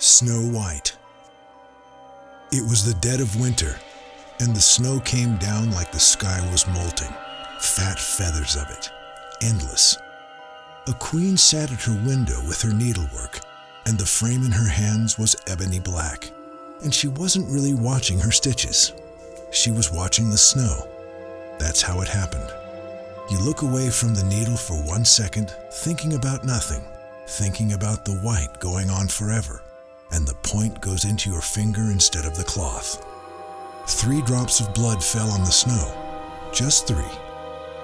Snow White. It was the dead of winter, and the snow came down like the sky was molting, fat feathers of it, endless. A queen sat at her window with her needlework, and the frame in her hands was ebony black, and she wasn't really watching her stitches. She was watching the snow. That's how it happened. You look away from the needle for 1 second, thinking about nothing, thinking about the white going on forever, and the point goes into your finger instead of the cloth. 3 drops of blood fell on the snow, just 3,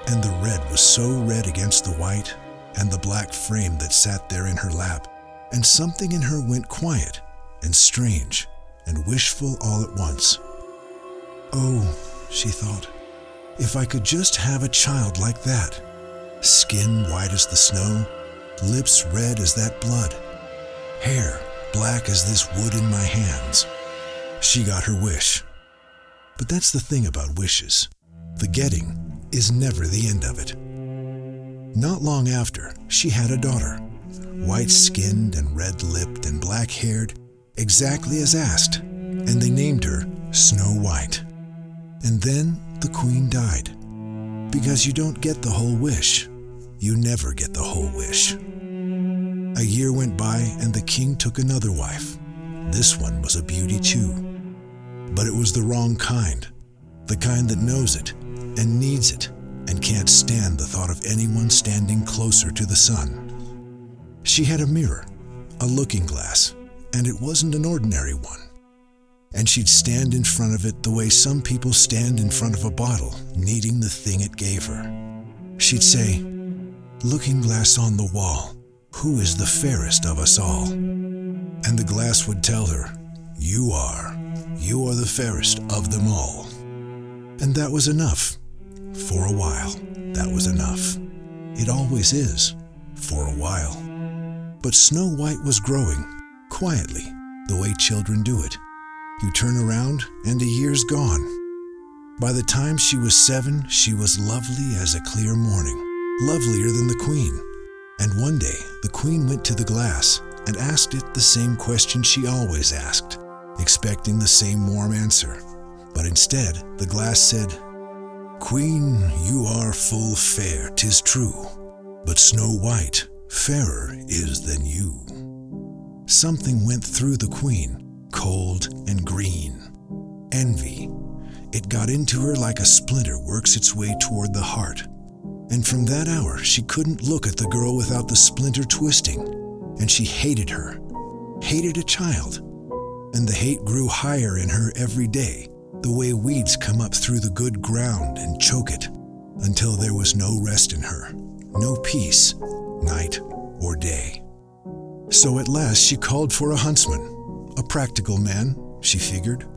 and the red was so red against the white and the black frame that sat there in her lap, and something in her went quiet and strange and wishful all at once. Oh, she thought, if I could just have a child like that, skin white as the snow, lips red as that blood, hair black as this wood in my hands. She got her wish. But that's the thing about wishes. The getting is never the end of it. Not long after, she had a daughter, white-skinned and red-lipped and black-haired, exactly as asked, and they named her Snow White. And then the queen died. Because you don't get the whole wish. You never get the whole wish. A year went by and the king took another wife. This one was a beauty too. But it was the wrong kind. The kind that knows it and needs it and can't stand the thought of anyone standing closer to the sun. She had a mirror, a looking glass, and it wasn't an ordinary one. And she'd stand in front of it the way some people stand in front of a bottle, needing the thing it gave her. She'd say, "Looking glass on the wall, who is the fairest of us all?" And the glass would tell her, You are the fairest of them all." And that was enough. For a while, that was enough. It always is, for a while. But Snow White was growing, quietly, the way children do it. You turn around and a year's gone. By the time she was 7, she was lovely as a clear morning, lovelier than the queen. And one day, the queen went to the glass and asked it the same question she always asked, expecting the same warm answer. But instead, the glass said, "Queen, you are full fair, 'tis true, but Snow White fairer is than you." Something went through the queen, cold and green. Envy. It got into her like a splinter works its way toward the heart. And from that hour, she couldn't look at the girl without the splinter twisting. And she hated her, hated a child. And the hate grew higher in her every day, the way weeds come up through the good ground and choke it, until there was no rest in her, no peace, night or day. So at last she called for a huntsman, a practical man, she figured.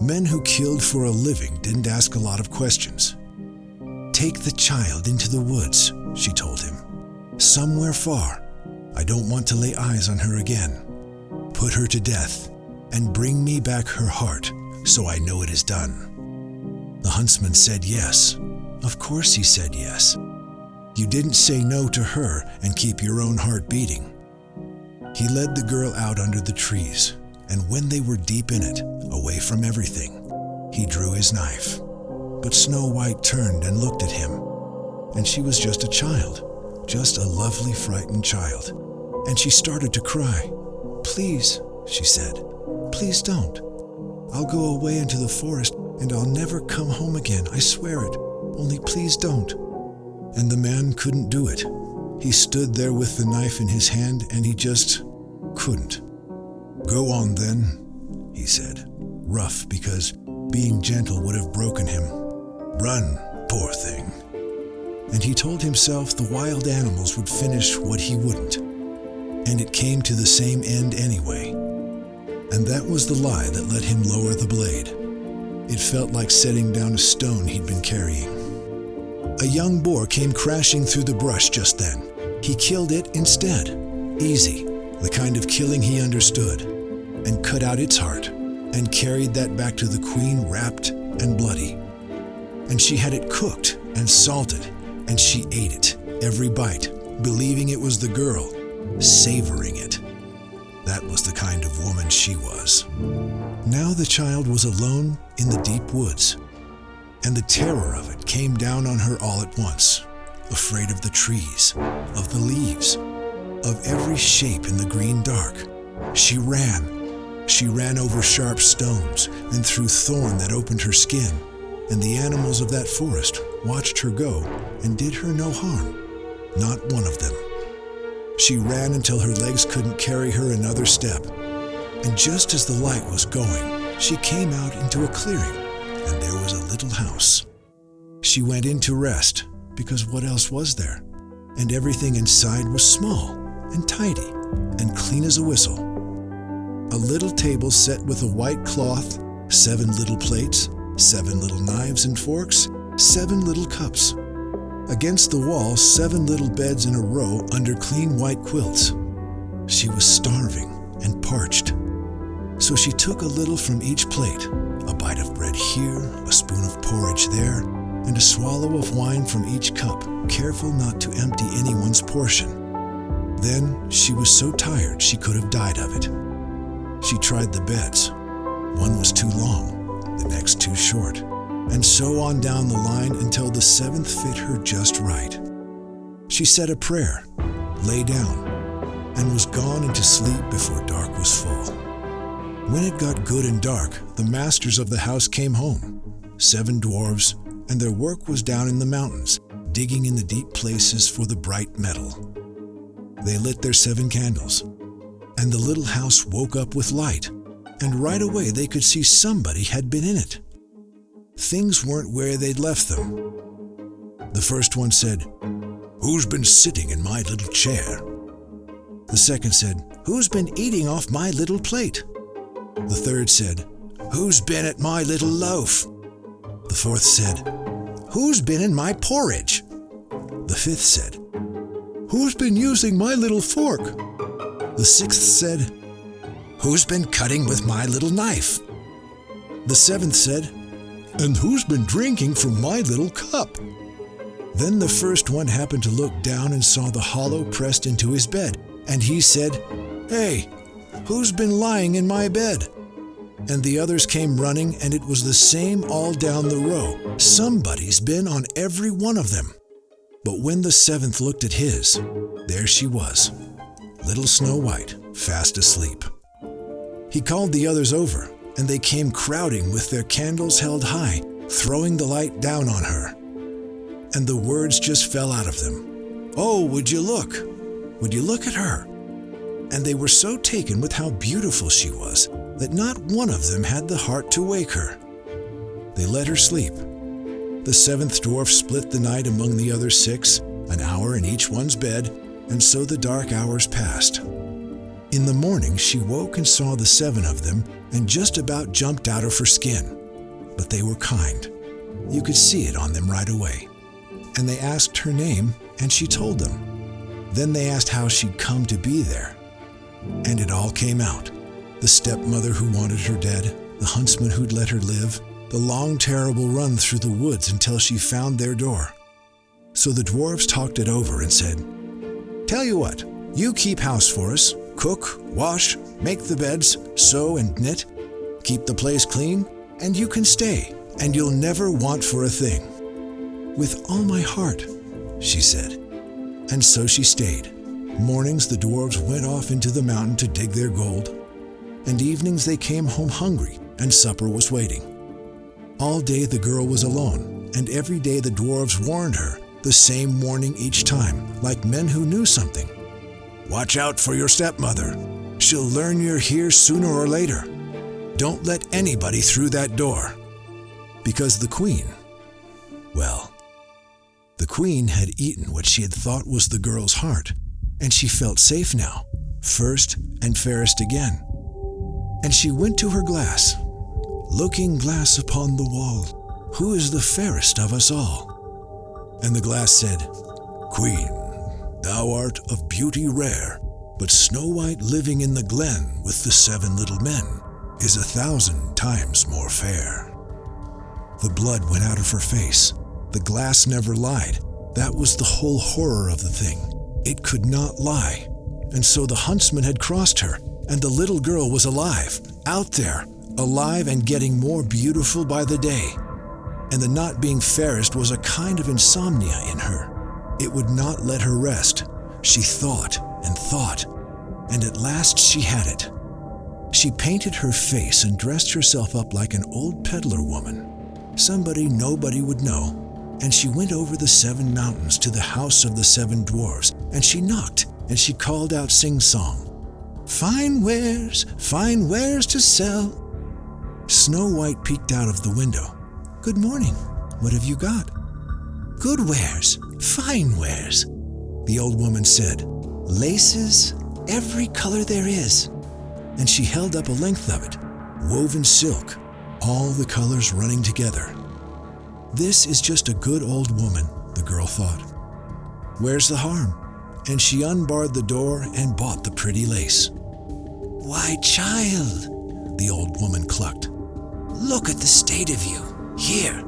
Men who killed for a living didn't ask a lot of questions. "Take the child into the woods," she told him. "Somewhere far. I don't want to lay eyes on her again. Put her to death, and bring me back her heart, so I know it is done." The huntsman said yes. Of course he said yes. You didn't say no to her and keep your own heart beating. He led the girl out under the trees, and when they were deep in it, away from everything, he drew his knife. But Snow White turned and looked at him, and she was just a child, just a lovely, frightened child. And she started to cry. "Please," she said, "please don't. I'll go away into the forest, and I'll never come home again, I swear it. Only please don't." And the man couldn't do it. He stood there with the knife in his hand, and he just couldn't. "Go on then," he said, rough because being gentle would have broken him. "Run, poor thing." And he told himself the wild animals would finish what he wouldn't. And it came to the same end anyway. And that was the lie that let him lower the blade. It felt like setting down a stone he'd been carrying. A young boar came crashing through the brush just then. He killed it instead. Easy, the kind of killing he understood. And cut out its heart, and carried that back to the queen wrapped and bloody. And she had it cooked and salted, and she ate it, every bite, believing it was the girl, savoring it. That was the kind of woman she was. Now the child was alone in the deep woods, and the terror of it came down on her all at once, afraid of the trees, of the leaves, of every shape in the green dark. She ran. She ran over sharp stones and through thorn that opened her skin, and the animals of that forest watched her go and did her no harm, not one of them. She ran until her legs couldn't carry her another step, and just as the light was going, she came out into a clearing, and there was a little house. She went in to rest, because what else was there? And everything inside was small and tidy and clean as a whistle. A little table set with a white cloth, 7 little plates, 7 little knives and forks, 7 little cups. Against the wall, 7 little beds in a row under clean white quilts. She was starving and parched. So she took a little from each plate, a bite of bread here, a spoon of porridge there, and a swallow of wine from each cup, careful not to empty anyone's portion. Then she was so tired she could have died of it. She tried the beds. One was too long, the next too short, and so on down the line until the 7th fit her just right. She said a prayer, lay down, and was gone into sleep before dark was full. When it got good and dark, the masters of the house came home, 7 dwarves, and their work was down in the mountains, digging in the deep places for the bright metal. They lit their 7 candles, and the little house woke up with light, and right away they could see somebody had been in it. Things weren't where they'd left them. The first one said, "Who's been sitting in my little chair?" The second said, "Who's been eating off my little plate?" The third said, "Who's been at my little loaf?" The fourth said, "Who's been in my porridge?" The fifth said, "Who's been using my little fork?" The sixth said, "Who's been cutting with my little knife?" The seventh said, "And who's been drinking from my little cup?" Then the first one happened to look down and saw the hollow pressed into his bed, and he said, "Hey, who's been lying in my bed?" And the others came running, and it was the same all down the row. Somebody's been on every one of them. But when the 7th looked at his, there she was, little Snow White, fast asleep. He called the others over, and they came crowding with their candles held high, throwing the light down on her. And the words just fell out of them. "Oh, would you look? Would you look at her?" And they were so taken with how beautiful she was that not one of them had the heart to wake her. They let her sleep. The 7th dwarf split the night among the other 6, an hour in each one's bed, and so the dark hours passed. In the morning she woke and saw the 7 of them and just about jumped out of her skin. But they were kind. You could see it on them right away. And they asked her name, and she told them. Then they asked how she'd come to be there. And it all came out. The stepmother who wanted her dead, the huntsman who'd let her live, the long terrible run through the woods until she found their door. So the dwarves talked it over and said, "Tell you what, you keep house for us, cook, wash, make the beds, sew and knit, keep the place clean, and you can stay, and you'll never want for a thing." "With all my heart," she said. And so she stayed. Mornings the dwarves went off into the mountain to dig their gold, and evenings they came home hungry, and supper was waiting. All day the girl was alone, and every day the dwarves warned her, the same warning each time, like men who knew something. "Watch out for your stepmother. She'll learn you're here sooner or later. Don't let anybody through that door." Because the queen had eaten what she had thought was the girl's heart, and she felt safe now, first and fairest again. And she went to her glass. "Looking glass upon the wall, who is the fairest of us all?" And the glass said, "Queen, thou art of beauty rare, but Snow White living in the glen with the 7 little men is 1,000 times more fair." The blood went out of her face. The glass never lied. That was the whole horror of the thing. It could not lie. And so the huntsman had crossed her, and the little girl was alive, out there, alive and getting more beautiful by the day. And the not being fairest was a kind of insomnia in her. It would not let her rest. She thought and thought, and at last she had it. She painted her face and dressed herself up like an old peddler woman, somebody nobody would know, and she went over the 7 mountains to the house of the 7 dwarfs, and she knocked, and she called out sing-song, fine wares to sell." Snow White peeked out of the window. "Good morning. What have you got?" "Good wares, fine wares," the old woman said. "Laces, every color there is." And she held up a length of it, woven silk, all the colors running together. This is just a good old woman, the girl thought. Where's the harm? And she unbarred the door and bought the pretty lace. "Why, child," the old woman clucked, "look at the state of you. Here,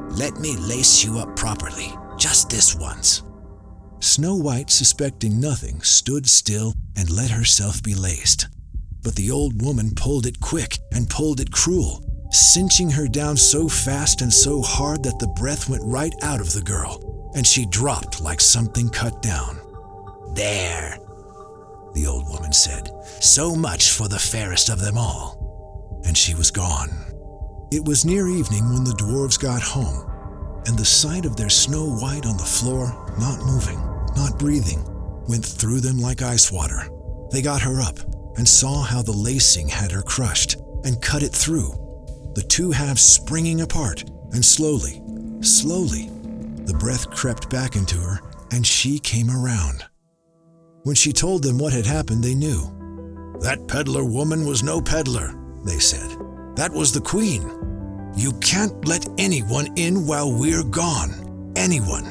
let me lace you up properly, just this once." Snow White, suspecting nothing, stood still and let herself be laced. But the old woman pulled it quick and pulled it cruel, cinching her down so fast and so hard that the breath went right out of the girl, and she dropped like something cut down. "There," the old woman said, "so much for the fairest of them all." And she was gone. It was near evening when the dwarves got home, and the sight of their Snow White on the floor, not moving, not breathing, went through them like ice water. They got her up and saw how the lacing had her crushed and cut it through, the 2 halves springing apart, and slowly, the breath crept back into her, and she came around. When she told them what had happened, they knew. "That peddler woman was no peddler," they said. "That was the queen. You can't let anyone in while we're gone. Anyone."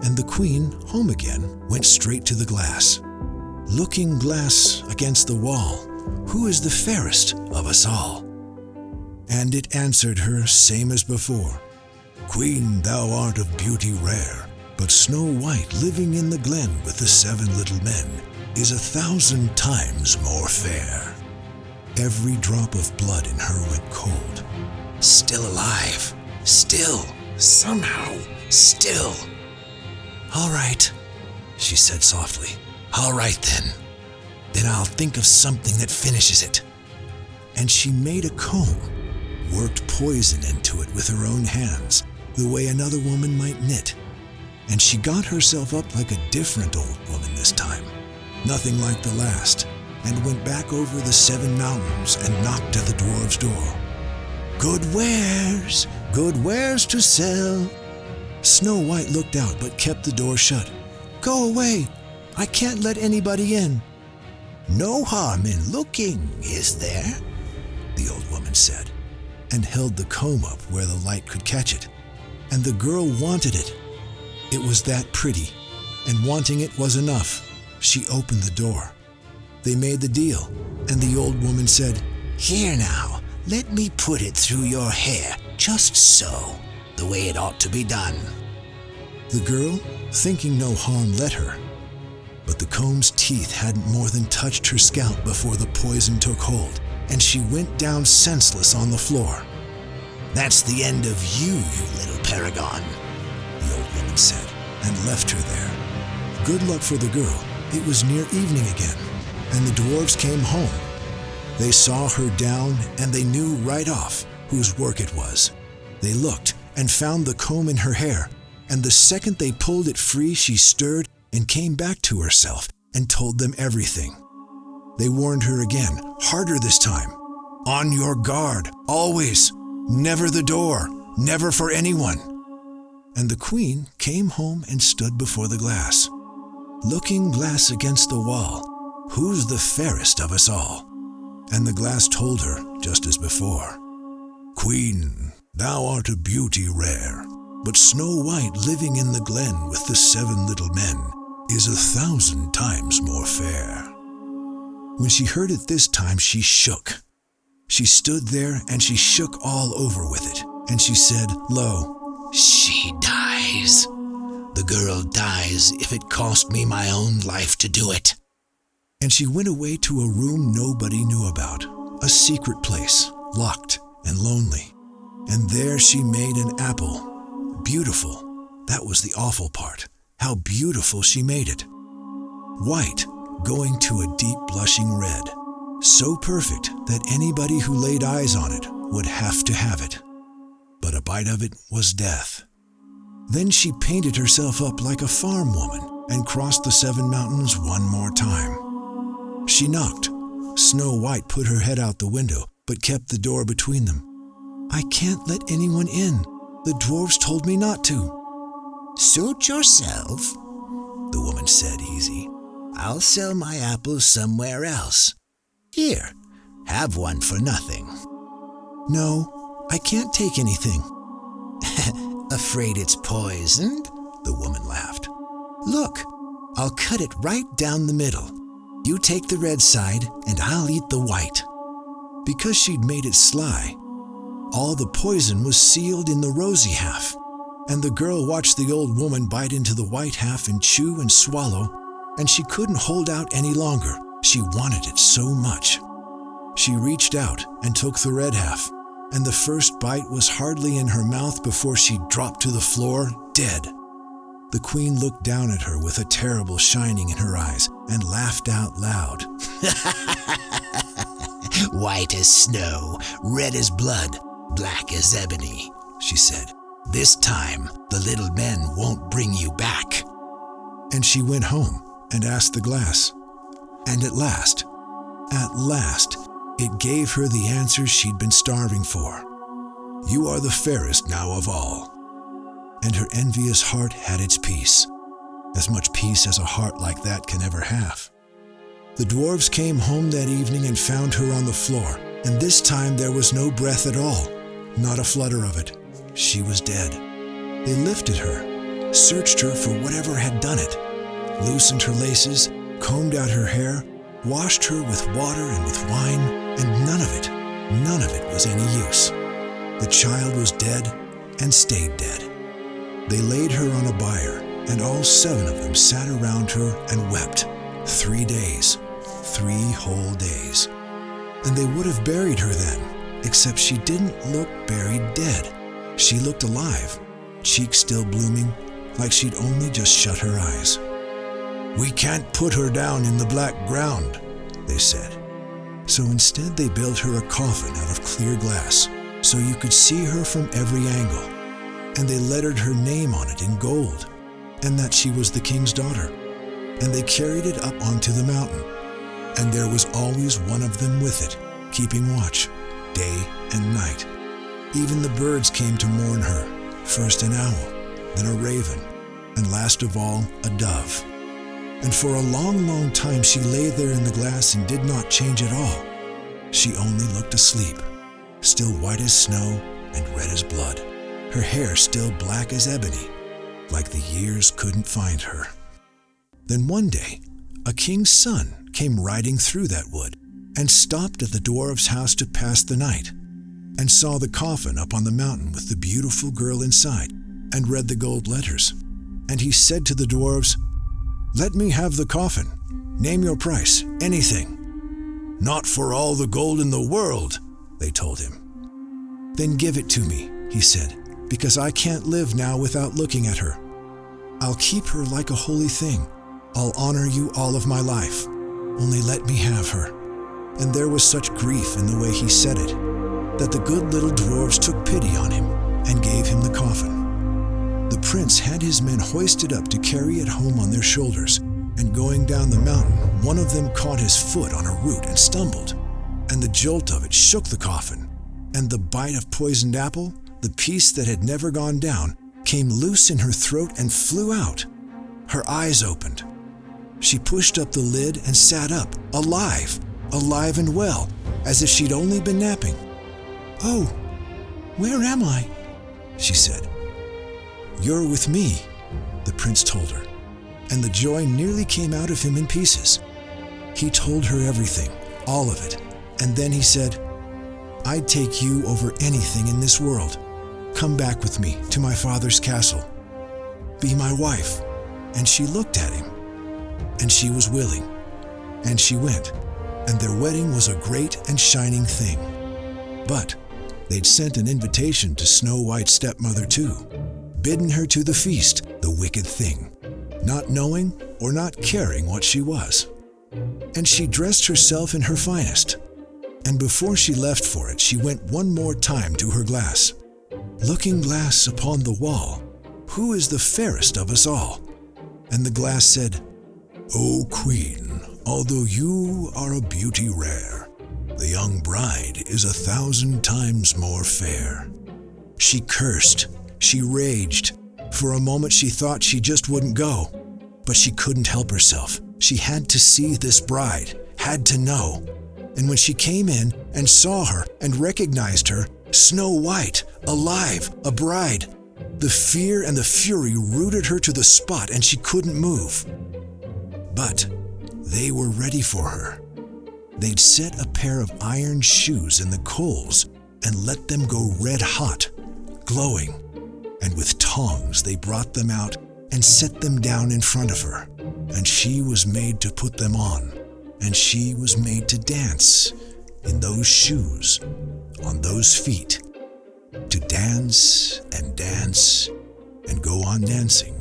And the queen, home again, went straight to the glass. "Looking glass against the wall, who is the fairest of us all?" And it answered her same as before. "Queen, thou art of beauty rare, but Snow White living in the glen with the 7 little men is 1,000 times more fair." Every drop of blood in her went cold. Still alive, still, somehow, still. "All right," she said softly. "All right then. Then I'll think of something that finishes it." And she made a comb, worked poison into it with her own hands, the way another woman might knit. And she got herself up like a different old woman this time, nothing like the last, and went back over the 7 mountains and knocked at the dwarves' door. Good wares to sell." Snow White looked out but kept the door shut. "Go away. I can't let anybody in." "No harm in looking, is there?" the old woman said, and held the comb up where the light could catch it. And the girl wanted it. It was that pretty, and wanting it was enough. She opened the door. They made the deal, and the old woman said, "Here now, let me put it through your hair, just so, the way it ought to be done." The girl, thinking no harm, let her. But the comb's teeth hadn't more than touched her scalp before the poison took hold, and she went down senseless on the floor. "That's the end of you, you little paragon," the old woman said, and left her there. Good luck for the girl. It was near evening again, and the dwarves came home. They saw her down, and they knew right off whose work it was. They looked and found the comb in her hair, and the second they pulled it free, she stirred and came back to herself and told them everything. They warned her again, harder this time. "On your guard, always. Never the door, never for anyone." And the queen came home and stood before the glass. Looking glass against the wall, who's the fairest of us all? And the glass told her, just as before, "Queen, thou art a beauty rare, but Snow White living in the glen with the 7 little men is 1,000 times more fair." When she heard it this time, she shook. She stood there and she shook all over with it, and she said, "Lo, she dies. The girl dies if it cost me my own life to do it." and she went away to a room nobody knew about, a secret place, locked and lonely. And there she made an apple. Beautiful. That was the awful part. How beautiful she made it. White, going to a deep blushing red. So perfect that anybody who laid eyes on it would have to have it. But a bite of it was death. Then she painted herself up like a farm woman and crossed the 7 mountains one more time. She knocked. Snow White put her head out the window, but kept the door between them. "I can't let anyone in. The dwarves told me not to." "Suit yourself," the woman said, easy. "I'll sell my apples somewhere else. Here, have one for nothing." "No, I can't take anything." "Afraid it's poisoned?" the woman laughed. "Look, I'll cut it right down the middle. You take the red side, and I'll eat the white." Because she'd made it sly, all the poison was sealed in the rosy half, and the girl watched the old woman bite into the white half and chew and swallow, and she couldn't hold out any longer. She wanted it so much. She reached out and took the red half, and the first bite was hardly in her mouth before she dropped to the floor, dead. The queen looked down at her with a terrible shining in her eyes and laughed out loud. "White as snow, red as blood, black as ebony," she said. "This time, the little men won't bring you back." And she went home and asked the glass. And at last, it gave her the answer she'd been starving for. "You are the fairest now of all." And her envious heart had its peace, as much peace as a heart like that can ever have. The dwarves came home that evening and found her on the floor, and this time there was no breath at all, not a flutter of it. She was dead. They lifted her, searched her for whatever had done it, loosened her laces, combed out her hair, washed her with water and with wine, and none of it was any use. The child was dead and stayed dead. They laid her on a bier, and all 7 of them sat around her and wept. 3 days, 3 whole days. And they would have buried her then, except she didn't look buried dead. She looked alive, cheeks still blooming, like she'd only just shut her eyes. "We can't put her down in the black ground," they said. So instead they built her a coffin out of clear glass, so you could see her from every angle. And they lettered her name on it in gold, and that she was the king's daughter. And they carried it up onto the mountain, and there was always one of them with it, keeping watch, day and night. Even the birds came to mourn her, first an owl, then a raven, and last of all, a dove. And for a long, long time she lay there in the glass and did not change at all. She only looked asleep, still white as snow and red as blood, her hair still black as ebony, like the years couldn't find her. Then one day, a king's son came riding through that wood and stopped at the dwarf's house to pass the night, and saw the coffin up on the mountain with the beautiful girl inside, and read the gold letters. And he said to the dwarves, "Let me have the coffin. Name your price, anything." "Not for all the gold in the world," they told him. "Then give it to me," he said, "because I can't live now without looking at her. I'll keep her like a holy thing. I'll honor you all of my life. Only let me have her." And there was such grief in the way he said it, that the good little dwarves took pity on him and gave him the coffin. The prince had his men hoist it up to carry it home on their shoulders, and going down the mountain, one of them caught his foot on a root and stumbled, and the jolt of it shook the coffin, and the bite of poisoned apple, the piece that had never gone down, came loose in her throat and flew out. Her eyes opened. She pushed up the lid and sat up, alive and well, as if she'd only been napping. "Oh, where am I?" she said. "You're with me," the prince told her, and the joy nearly came out of him in pieces. He told her everything, all of it, and then he said, "I'd take you over anything in this world. Come back with me to my father's castle. Be my wife." And she looked at him, and she was willing. and she went, and their wedding was a great and shining thing. But they'd sent an invitation to Snow White's stepmother too, bidding her to the feast, the wicked thing, not knowing or not caring what she was. And she dressed herself in her finest, and before she left for it, she went one more time to her glass. Looking glass upon the wall, who is the fairest of us all? And the glass said, O Queen, although you are a beauty rare, the young bride is 1,000 times more fair. She cursed, she raged. For a moment she thought she just wouldn't go, but she couldn't help herself. She had to see this bride, had to know. And when she came in and saw her and recognized her, Snow White, alive, a bride, the fear and the fury rooted her to the spot and she couldn't move. But they were ready for her. They'd set a pair of iron shoes in the coals and let them go red hot, glowing, and with tongs they brought them out and set them down in front of her, and she was made to put them on, and she was made to dance in those shoes, on those feet, to dance and go on dancing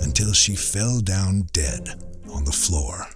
until she fell down dead on the floor.